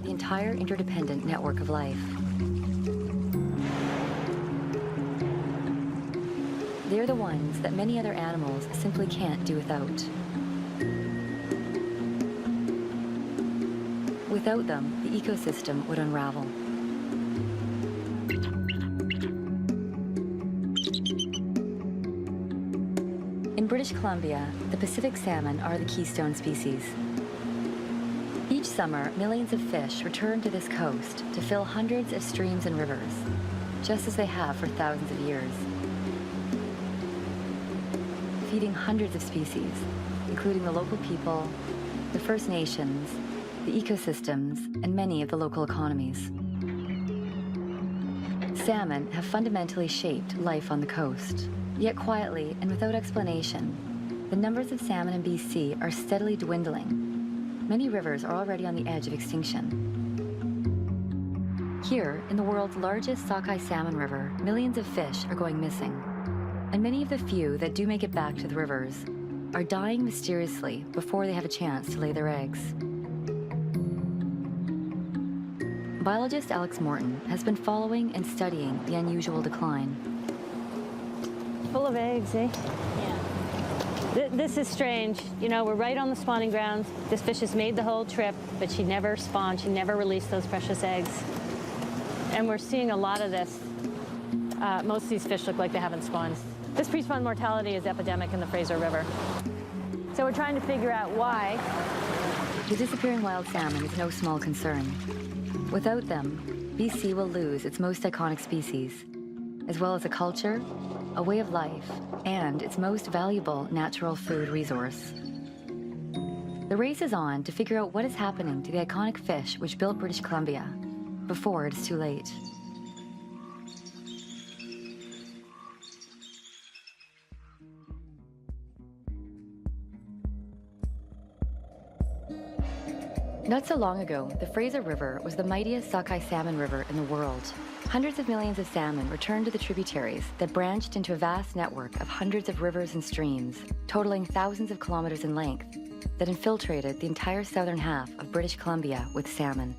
support the entire interdependent network of life. They're the ones that many other animals simply can't do without. Without them, the ecosystem would unravel. In British Columbia, the Pacific salmon are the keystone species. Each summer, millions of fish return to this coast to fill hundreds of streams and rivers, just as they have for thousands of years, feeding hundreds of species, including the local people, the First Nations, the ecosystems, and many of the local economies. Salmon have fundamentally shaped life on the coast. Yet quietly and without explanation, the numbers of salmon in BC are steadily dwindling. Many rivers are already on the edge of extinction. Here, in the world's largest sockeye salmon river, millions of fish are going missing. And many of the few that do make it back to the rivers are dying mysteriously before they have a chance to lay their eggs. Biologist Alex Morton has been following and studying the unusual decline. Full of eggs, eh? Yeah. This is strange. You know, we're right on the spawning grounds. This fish has made the whole trip, but she never spawned. She never released those precious eggs. And we're seeing a lot of this. Most of these fish look like they haven't spawned. This pre-spawn mortality is epidemic in the Fraser River. So we're trying to figure out why. The disappearing wild salmon is no small concern. Without them, BC will lose its most iconic species, as well as a culture, a way of life, and its most valuable natural food resource. The race is on to figure out what is happening to the iconic fish which built British Columbia, before it is too late. Not so long ago, the Fraser River was the mightiest sockeye salmon river in the world. Hundreds of millions of salmon returned to the tributaries that branched into a vast network of hundreds of rivers and streams, totaling thousands of kilometers in length, that infiltrated the entire southern half of British Columbia with salmon.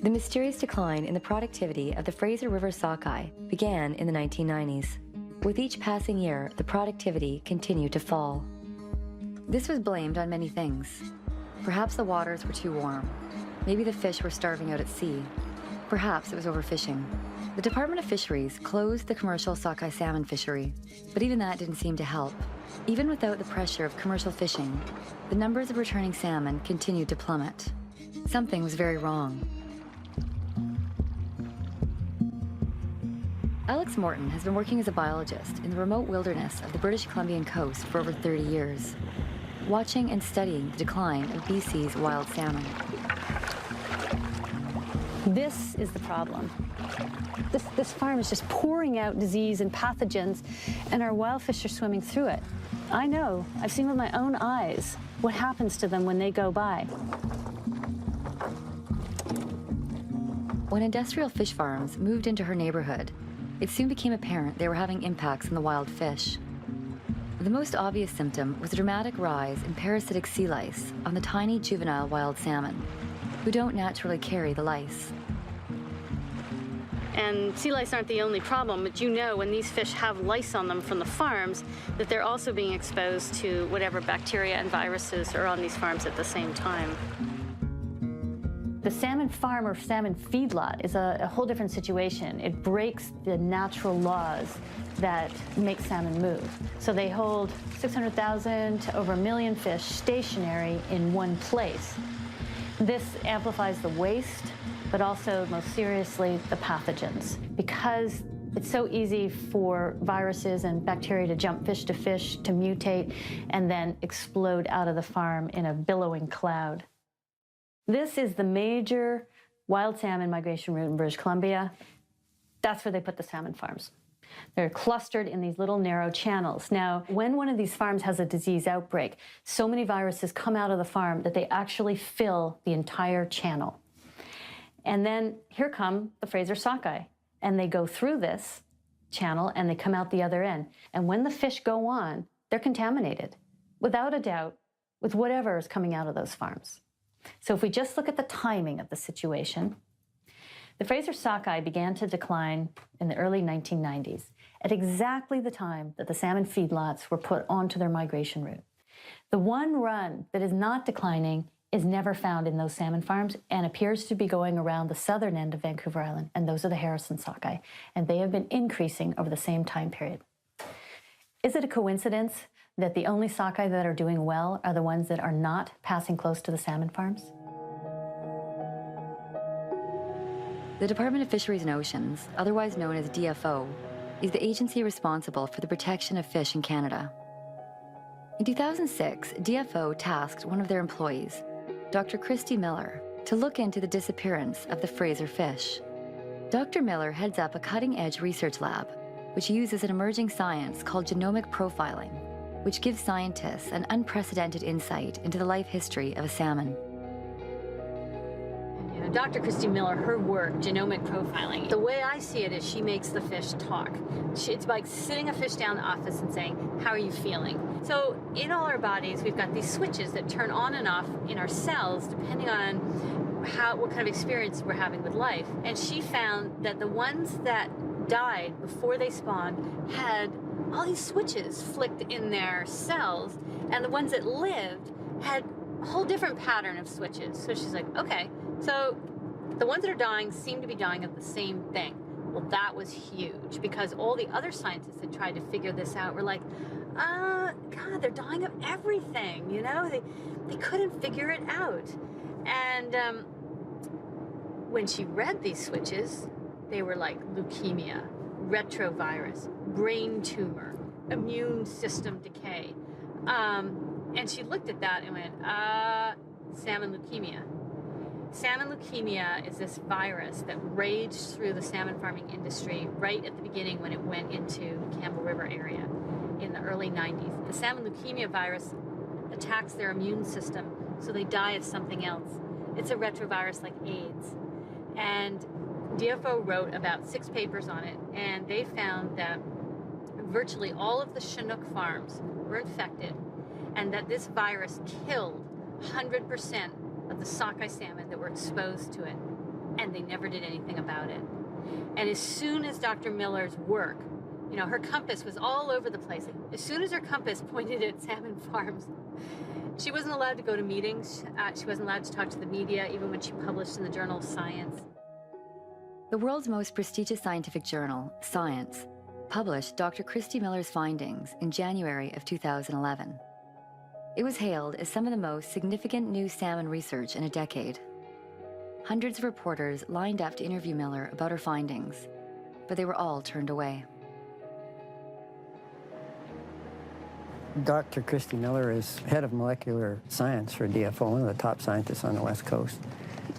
The mysterious decline in the productivity of the Fraser River sockeye began in the 1990s. With each passing year, the productivity continued to fall. This was blamed on many things. Perhaps the waters were too warm. Maybe the fish were starving out at sea. Perhaps it was overfishing. The Department of Fisheries closed the commercial sockeye salmon fishery, but even that didn't seem to help. Even without the pressure of commercial fishing, the numbers of returning salmon continued to plummet. Something was very wrong. Alex Morton has been working as a biologist in the remote wilderness of the British Columbian coast for over 30 years, watching and studying the decline of BC's wild salmon. This is the problem. This farm is just pouring out disease and pathogens, and our wild fish are swimming through it. I know, I've seen with my own eyes what happens to them when they go by. When industrial fish farms moved into her neighborhood, it soon became apparent they were having impacts on the wild fish. The most obvious symptom was a dramatic rise in parasitic sea lice on the tiny juvenile wild salmon, who don't naturally carry the lice. And sea lice aren't the only problem, but you know when these fish have lice on them from the farms, that they're also being exposed to whatever bacteria and viruses are on these farms at the same time. The salmon farm or salmon feedlot is a whole different situation. It breaks the natural laws that make salmon move. So they hold 600,000 to over 1 million fish stationary in one place. This amplifies the waste, but also, most seriously, the pathogens. Because it's so easy for viruses and bacteria to jump fish, to mutate, and then explode out of the farm in a billowing cloud. This is the major wild salmon migration route in British Columbia. That's where they put the salmon farms. They're clustered in these little narrow channels. Now, when one of these farms has a disease outbreak, so many viruses come out of the farm that they actually fill the entire channel. And then here come the Fraser sockeye, and they go through this channel and they come out the other end. And when the fish go on, they're contaminated, without a doubt, with whatever is coming out of those farms. So if we just look at the timing of the situation, the Fraser sockeye began to decline in the early 1990s, at exactly the time that the salmon feedlots were put onto their migration route. The one run that is not declining is never found in those salmon farms and appears to be going around the southern end of Vancouver Island, and those are the Harrison sockeye, and they have been increasing over the same time period. Is it a coincidence that the only sockeye that are doing well are the ones that are not passing close to the salmon farms? The Department of Fisheries and Oceans, otherwise known as DFO, is the agency responsible for the protection of fish in Canada. In 2006, DFO tasked one of their employees, Dr. Christy Miller, to look into the disappearance of the Fraser fish. Dr. Miller heads up a cutting-edge research lab, which uses an emerging science called genomic profiling, which gives scientists an unprecedented insight into the life history of a salmon. Dr. Christy Miller, her work, genomic profiling, the way I see it is she makes the fish talk. It's like sitting a fish down in the office and saying, how are you feeling? So in all our bodies, we've got these switches that turn on and off in our cells depending on what kind of experience we're having with life. And she found that the ones that died before they spawned had all these switches flicked in their cells, and the ones that lived had a whole different pattern of switches. So she's like, okay, so the ones that are dying seem to be dying of the same thing. Well, that was huge, because all the other scientists that tried to figure this out were like, God, they're dying of everything, you know? They couldn't figure it out. And when she read these switches, they were like leukemia, retrovirus, brain tumor, immune system decay. And she looked at that and went, salmon leukemia. Salmon leukemia is this virus that raged through the salmon farming industry right at the beginning when it went into the Campbell River area in the early 90s. The salmon leukemia virus attacks their immune system, so they die of something else. It's a retrovirus like AIDS. And DFO wrote about 6 papers on it, and they found that virtually all of the Chinook farms were infected, and that this virus killed 100% of the sockeye salmon that were exposed to it, and they never did anything about it. And as soon as Dr. Miller's work, you know, her compass was all over the place. As soon as her compass pointed at salmon farms, she wasn't allowed to go to meetings. She wasn't allowed to talk to the media, even when she published in the journal of Science. The world's most prestigious scientific journal, Science, published Dr. Christy Miller's findings in January of 2011. It was hailed as some of the most significant new salmon research in a decade. Hundreds of reporters lined up to interview Miller about her findings, but they were all turned away. Dr. Christy Miller is head of molecular science for DFO, one of the top scientists on the West Coast.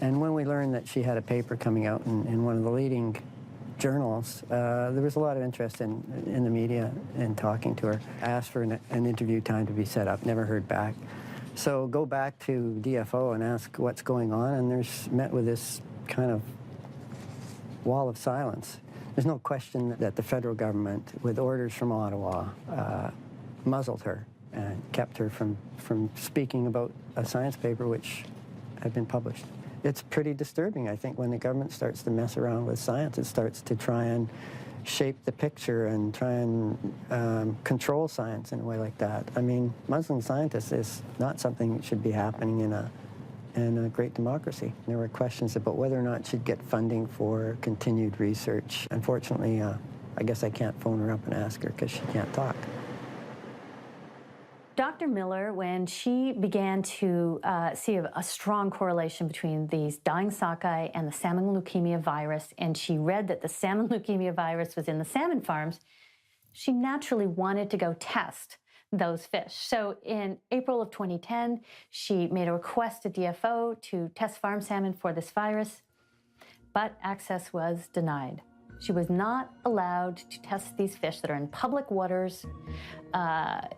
And when we learned that she had a paper coming out in one of the leading journals, there was a lot of interest in the media in talking to her. I asked for an interview time to be set up, never heard back. So go back to DFO and ask what's going on, and there's met with this kind of wall of silence. There's no question that the federal government, with orders from Ottawa, muzzled her and kept her from speaking about a science paper which had been published. It's pretty disturbing, I think, when the government starts to mess around with science. It starts to try and shape the picture and try and control science in a way like that. I mean, muzzling scientists is not something that should be happening in a great democracy. There were questions about whether or not she'd get funding for continued research. Unfortunately, I guess I can't phone her up and ask her because she can't talk. Dr. Miller, when she began to see a strong correlation between these dying sockeye and the salmon leukemia virus, and she read that the salmon leukemia virus was in the salmon farms, she naturally wanted to go test those fish. So in April of 2010, she made a request to DFO to test farm salmon for this virus, but access was denied. She was not allowed to test these fish that are in public waters,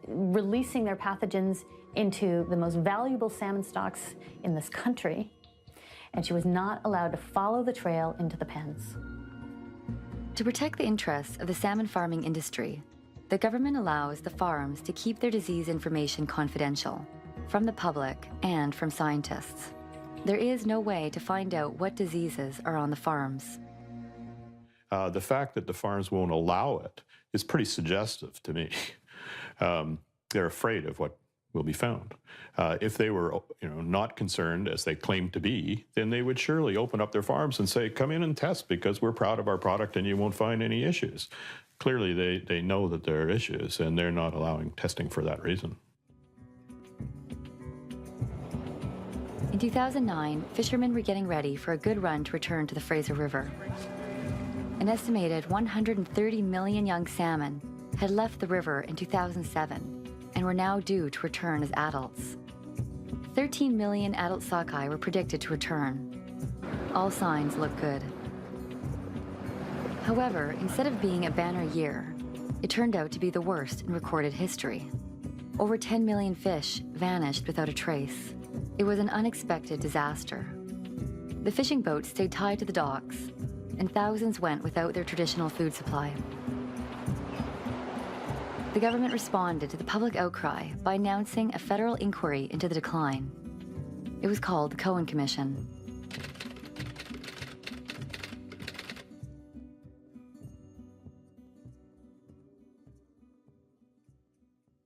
releasing their pathogens into the most valuable salmon stocks in this country, and she was not allowed to follow the trail into the pens. To protect the interests of the salmon farming industry, the government allows the farms to keep their disease information confidential from the public and from scientists. There is no way to find out what diseases are on the farms. The fact that the farms won't allow it is pretty suggestive to me. They're afraid of what will be found. If they were, not concerned as they claim to be, then they would surely open up their farms and say, come in and test because we're proud of our product and you won't find any issues. Clearly, they know that there are issues and they're not allowing testing for that reason. In 2009, fishermen were getting ready for a good run to return to the Fraser River. An estimated 130 million young salmon had left the river in 2007 and were now due to return as adults. 13 million adult sockeye were predicted to return. All signs look good. However, instead of being a banner year, it turned out to be the worst in recorded history. Over 10 million fish vanished without a trace. It was an unexpected disaster. The fishing boats stayed tied to the docks, and thousands went without their traditional food supply. The government responded to the public outcry by announcing a federal inquiry into the decline. It was called the Cohen Commission.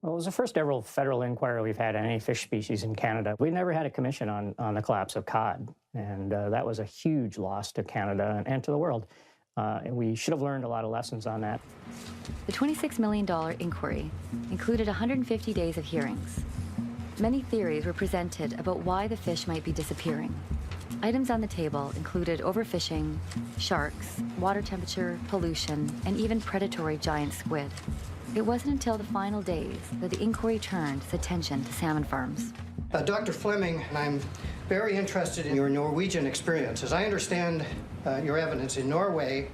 Well, it was the first ever federal inquiry we've had on any fish species in Canada. We never had a commission on the collapse of cod, and that was a huge loss to Canada and to the world. And we should have learned a lot of lessons on that. The $26 million inquiry included 150 days of hearings. Many theories were presented about why the fish might be disappearing. Items on the table included overfishing, sharks, water temperature, pollution, and even predatory giant squid. It wasn't until the final days that the inquiry turned its attention to salmon farms. Dr. Fleming, I'm very interested in your Norwegian experience. As I understand your evidence in Norway,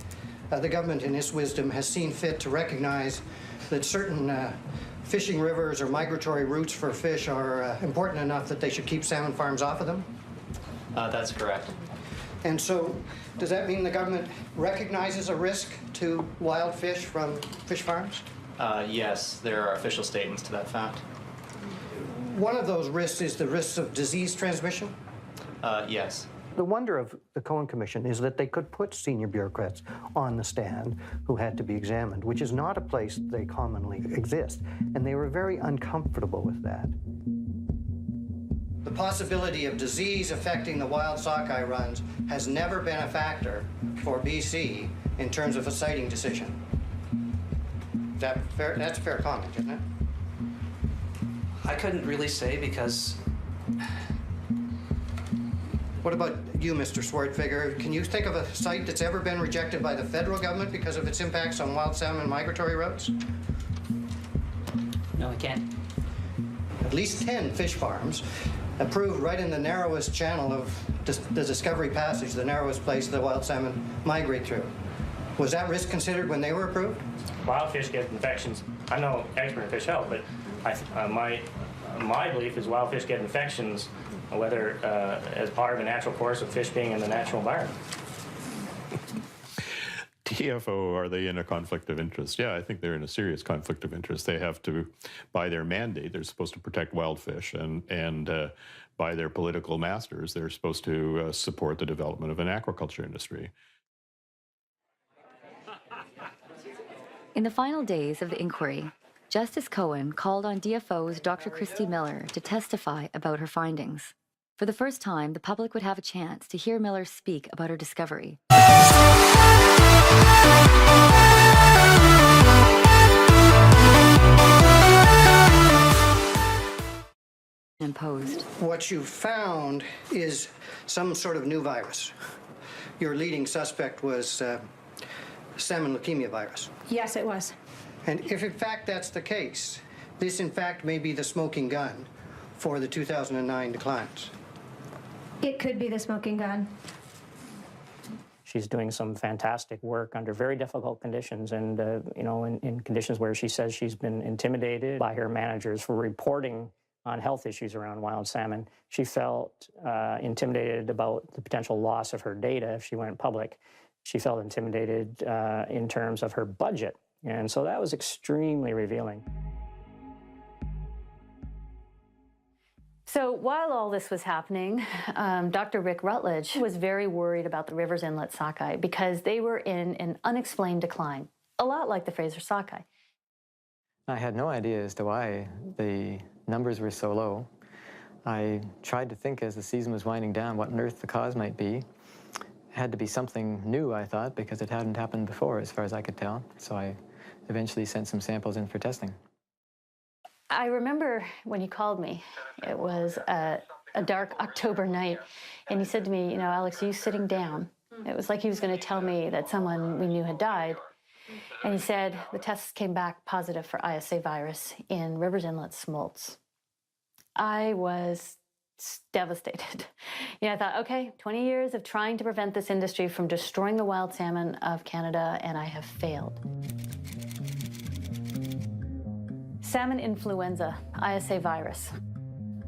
the government in its wisdom has seen fit to recognize that certain fishing rivers or migratory routes for fish are important enough that they should keep salmon farms off of them? That's correct. And so, does that mean the government recognizes a risk to wild fish from fish farms? Yes, there are official statements to that fact. One of those risks is the risk of disease transmission? Yes. The wonder of the Cohen Commission is that they could put senior bureaucrats on the stand who had to be examined, which is not a place they commonly exist, and they were very uncomfortable with that. The possibility of disease affecting the wild sockeye runs has never been a factor for BC in terms of a siting decision. Is that fair? That's a fair comment, isn't it? I couldn't really say because... What about you, Mr. Swartfigger? Can you think of a site that's ever been rejected by the federal government because of its impacts on wild salmon migratory routes? No, I can't. At least 10 fish farms approved right in the narrowest channel of the Discovery Passage, the narrowest place the wild salmon migrate through. Was that risk considered when they were approved? Wild fish get infections. I'm no expert in fish health, but my belief is wild fish get infections, whether as part of the natural course of fish being in the natural environment. TFO, are they in a conflict of interest? Yeah, I think they're in a serious conflict of interest. They have to, by their mandate, they're supposed to protect wild fish, and by their political masters, they're supposed to support the development of an aquaculture industry. In the final days of the inquiry, Justice Cohen called on DFO's Dr. Christy Miller to testify about her findings. For the first time, the public would have a chance to hear Miller speak about her discovery. Imposed. What you found is some sort of new virus. Your leading suspect was salmon leukemia virus. Yes, it was. And if in fact that's the case, this in fact may be the smoking gun for the 2009 declines. It could be the smoking gun. She's doing some fantastic work under very difficult conditions, and in conditions where she says she's been intimidated by her managers for reporting on health issues around wild salmon. She felt intimidated about the potential loss of her data if she went public. She felt intimidated in terms of her budget. And so that was extremely revealing. So while all this was happening, Dr. Rick Rutledge was very worried about the river's inlet sockeye because they were in an unexplained decline, a lot like the Fraser sockeye. I had no idea as to why the numbers were so low. I tried to think as the season was winding down what on earth the cause might be. It had to be something new, I thought, because it hadn't happened before as far as I could tell. So I eventually sent some samples in for testing. I remember when he called me, it was a dark October night, and he said to me, you know, Alex, are you sitting down? It was like he was going to tell me that someone we knew had died. And he said the tests came back positive for ISA virus in Rivers Inlet smolts. I was devastated. You know, I thought, okay, 20 years of trying to prevent this industry from destroying the wild salmon of Canada, and I have failed. Salmon influenza, ISA virus.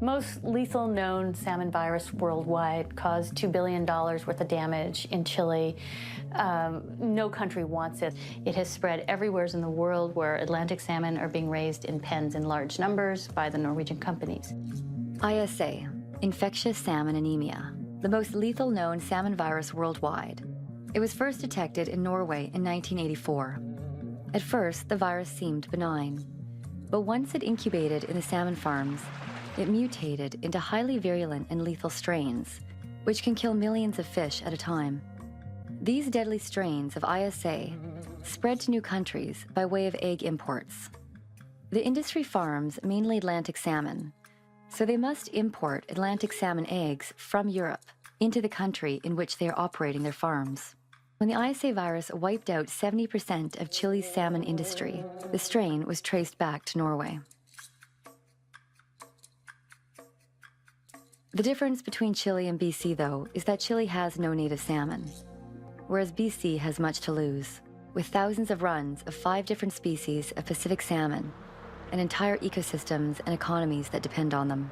Most lethal known salmon virus worldwide caused $2 billion worth of damage in Chile. No country wants it. It has spread everywhere in the world where Atlantic salmon are being raised in pens in large numbers by the Norwegian companies. ISA, infectious salmon anemia, the most lethal known salmon virus worldwide. It was first detected in Norway in 1984. At first, the virus seemed benign. But once it incubated in the salmon farms, it mutated into highly virulent and lethal strains, which can kill millions of fish at a time. These deadly strains of ISA spread to new countries by way of egg imports. The industry farms mainly Atlantic salmon, so they must import Atlantic salmon eggs from Europe into the country in which they are operating their farms. When the ISA virus wiped out 70% of Chile's salmon industry, the strain was traced back to Norway. The difference between Chile and BC, though, is that Chile has no native salmon, whereas BC has much to lose, with thousands of runs of 5 different species of Pacific salmon and entire ecosystems and economies that depend on them.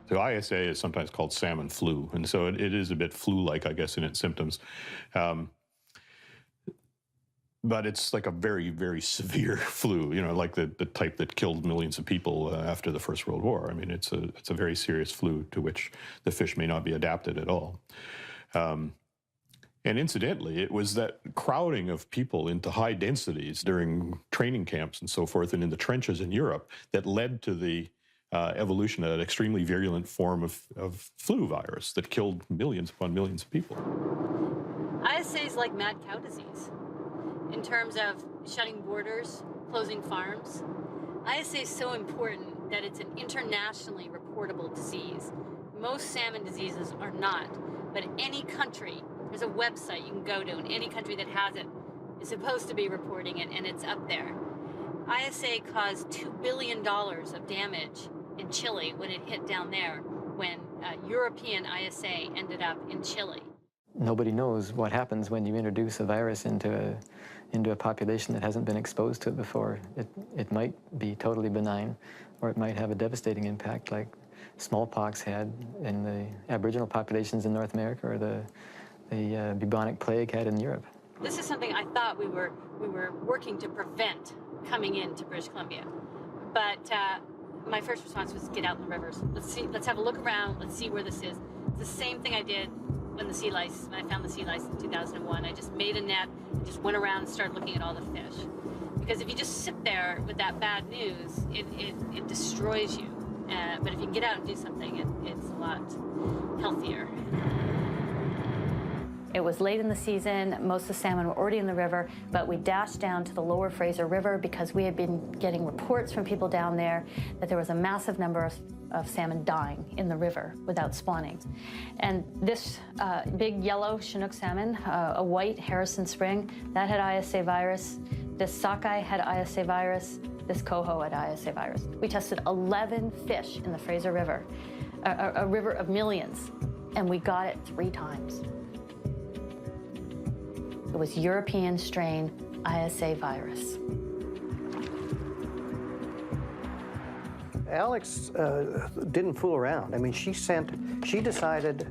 So ISA is sometimes called salmon flu, and so it is a bit flu-like, I guess, in its symptoms. But it's like a very, very severe flu, you know, like the type that killed millions of people after the First World War. I mean, it's a very serious flu to which the fish may not be adapted at all. And incidentally, it was that crowding of people into high densities during training camps and so forth and in the trenches in Europe that led to the evolution of an extremely virulent form of flu virus that killed millions upon millions of people. ISA is like mad cow disease in terms of shutting borders, closing farms. ISA is so important that it's an internationally reportable disease. Most salmon diseases are not, but any country, there's a website you can go to, and any country that has it is supposed to be reporting it, and it's up there. ISA caused $2 billion of damage in Chile when it hit down there, when European ISA ended up in Chile. Nobody knows what happens when you introduce a virus into a population that hasn't been exposed to it before. It might be totally benign, or it might have a devastating impact like smallpox had in the Aboriginal populations in North America, or the bubonic plague had in Europe. This is something I thought we were working to prevent coming into British Columbia. But my first response was get out in the rivers. Let's have a look around, let's see where this is. It's the same thing I did when I found the sea lice in 2001. I just made a net and just went around and started looking at all the fish. Because if you just sit there with that bad news, it destroys you. But if you can get out and do something, it's a lot healthier. It was late in the season, most of the salmon were already in the river, but we dashed down to the lower Fraser River because we had been getting reports from people down there that there was a massive number of salmon dying in the river without spawning. And this big yellow Chinook salmon, a white Harrison Spring, that had ISA virus. This sockeye had ISA virus. This coho had ISA virus. We tested 11 fish in the Fraser River, a river of millions, and we got it 3 times. It was European strain ISA virus. Alex didn't fool around. I mean, she decided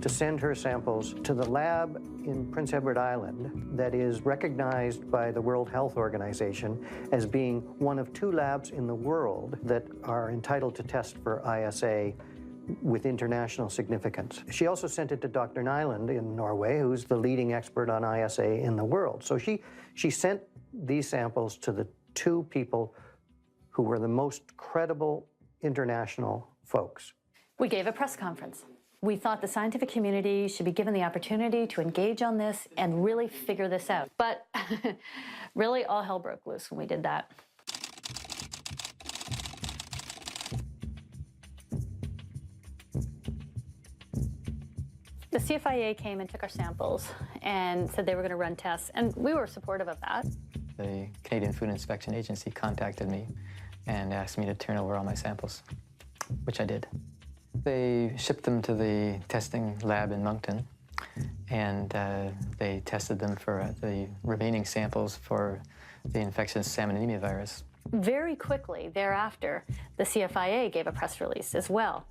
to send her samples to the lab in Prince Edward Island that is recognized by the World Health Organization as being one of 2 labs in the world that are entitled to test for ISA with international significance. She also sent it to Dr. Nyland in Norway, who's the leading expert on ISA in the world. So she sent these samples to the 2 people who were the most credible international folks. We gave a press conference. We thought the scientific community should be given the opportunity to engage on this and really figure this out. But really, all hell broke loose when we did that. The CFIA came and took our samples and said they were going to run tests, and we were supportive of that. The Canadian Food Inspection Agency contacted me and asked me to turn over all my samples, which I did. They shipped them to the testing lab in Moncton, and they tested them for the remaining samples for the infectious salmon anemia virus. Very quickly thereafter, the CFIA gave a press release as well.